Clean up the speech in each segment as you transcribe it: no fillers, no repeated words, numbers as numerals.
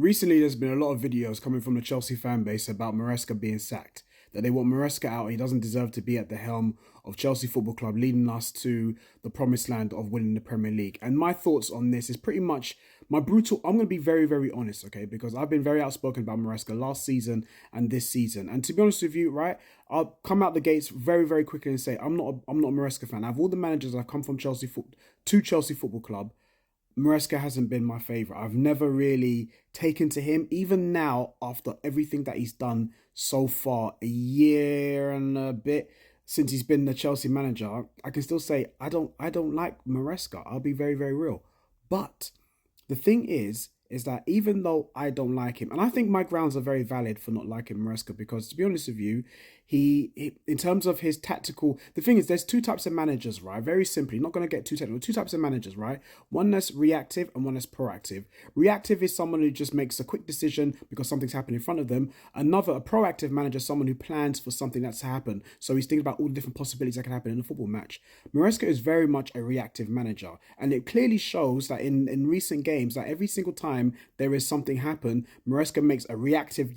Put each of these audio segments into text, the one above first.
Recently, there's been a lot of videos coming from the Chelsea fan base about Maresca being sacked, that they want Maresca out. He doesn't deserve to be at the helm of Chelsea Football Club, leading us to the promised land of winning the Premier League. And my thoughts on this is pretty much my brutal. I'm going to be very, very honest, okay? Because I've been very outspoken about Maresca last season and this season. And to be honest with you, right, I'll come out the gates very, very quickly and say I'm not a Maresca fan. Out of all the managers that have come from Chelsea to Chelsea Football Club, Maresca hasn't been my favourite. I've never really taken to him. Even now, after everything that he's done so far, a year and a bit since he's been the Chelsea manager, I can still say I don't like Maresca. I'll be very, very real. But the thing is that even though I don't like him, and I think my grounds are very valid for not liking Maresca, because to be honest with you, he in terms of his tactical, the thing is there's two types of managers, right? Very simply, not going to get too technical, two types of managers, right? One that's reactive and one that's proactive. Reactive is someone who just makes a quick decision because something's happened in front of them. A proactive manager is someone who plans for something that's to happen. So he's thinking about all the different possibilities that can happen in a football match. Maresca is very much a reactive manager, and it clearly shows that in recent games, that every single time there is something happen, Maresca makes a reactive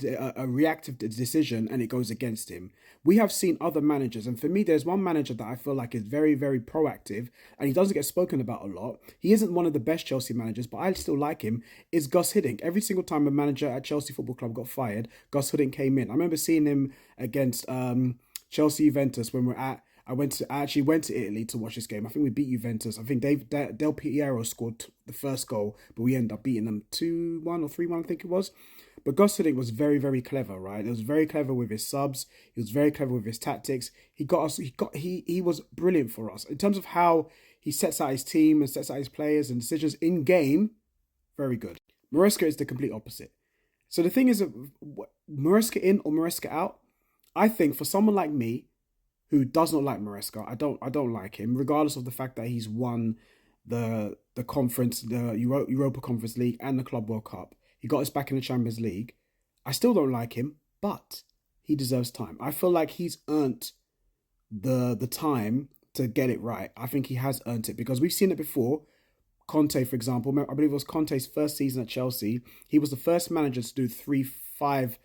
decision and it goes against him. We have seen other managers, and for me, there's one manager that I feel like is very, very proactive, and he doesn't get spoken about a lot. He isn't one of the best Chelsea managers, but I still like him, is Gus Hiddink. Every single time a manager at Chelsea Football Club got fired, Gus Hiddink came in. I remember seeing him against Chelsea Juventus when I actually went to Italy to watch this game. I think we beat Juventus. I think Del Piero scored the first goal, but we ended up beating them 2-1 or 3-1, I think it was. But Gus Hiddink was very, very clever, right? He was very clever with his subs. He was very clever with his tactics. He was brilliant for us in terms of how he sets out his team and sets out his players and decisions in game. Very good. Maresca is the complete opposite. So the thing is, Maresca in or Maresca out, I think for someone like me, who does not like Maresca, I don't like him, regardless of the fact that he's won the conference, the Europa Conference League and the Club World Cup. He got us back in the Champions League. I still don't like him, but he deserves time. I feel like he's earned the time to get it right. I think he has earned it because we've seen it before. Conte, for example, I believe it was Conte's first season at Chelsea. He was the first manager to do 3-5-2,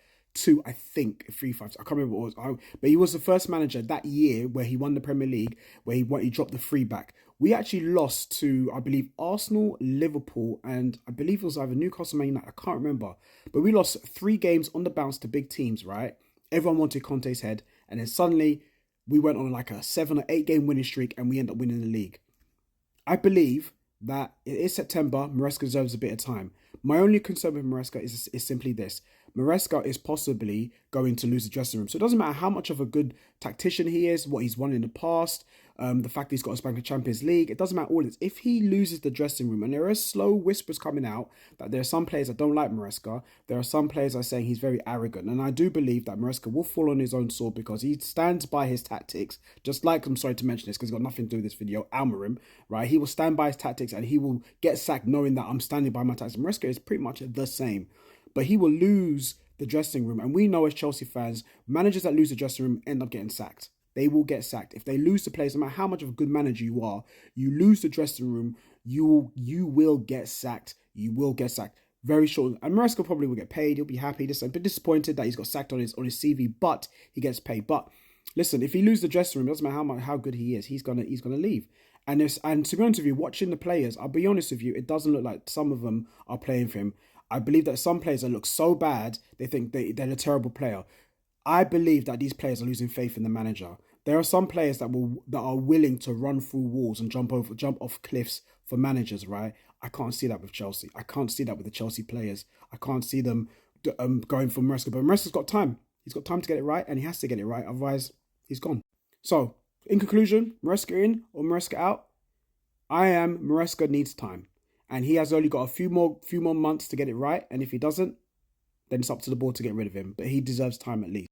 I think, 3-5. I can't remember what it was, but he was the first manager that year where he won the Premier League, where he dropped the three back. We actually lost to, I believe, Arsenal, Liverpool, and I believe it was either Newcastle, Man United. I can't remember, but we lost 3 games on the bounce to big teams. Right, everyone wanted Conte's head, and then suddenly we went on like a 7 or 8 game winning streak, and we end up winning the league. I believe that it is September. Maresca deserves a bit of time. My only concern with Maresca is simply this. Maresca is possibly going to lose the dressing room. So it doesn't matter how much of a good tactician he is, what he's won in the past, the fact that he's got us back in the Champions League. It doesn't matter all this. If he loses the dressing room, and there are slow whispers coming out that there are some players that don't like Maresca, there are some players that are saying he's very arrogant. And I do believe that Maresca will fall on his own sword because he stands by his tactics. Just like, I'm sorry to mention this because it's got nothing to do with this video, Almarim, right? He will stand by his tactics and he will get sacked knowing that I'm standing by my tactics. Maresca is pretty much the same. But he will lose the dressing room. And we know as Chelsea fans, managers that lose the dressing room end up getting sacked. They will get sacked. If they lose the players, no matter how much of a good manager you are, you lose the dressing room, you will get sacked. You will get sacked. Very short. And Maresca probably will get paid. He'll be happy. Just a bit disappointed that he's got sacked on his CV, but he gets paid. But listen, if he loses the dressing room, it doesn't matter how good he is, he's gonna leave. And to be honest with you, watching the players, I'll be honest with you, it doesn't look like some of them are playing for him. I believe that some players that look so bad, they think they're a terrible player. I believe that these players are losing faith in the manager. There are some players that are willing to run through walls and jump off cliffs for managers, right? I can't see that with Chelsea. I can't see that with the Chelsea players. I can't see them going for Maresca. But Maresca's got time. He's got time to get it right, and he has to get it right. Otherwise, he's gone. So, in conclusion, Maresca in or Maresca out? I am Maresca needs time. And he has only got a few more months to get it right. And if he doesn't, then it's up to the board to get rid of him. But he deserves time at least.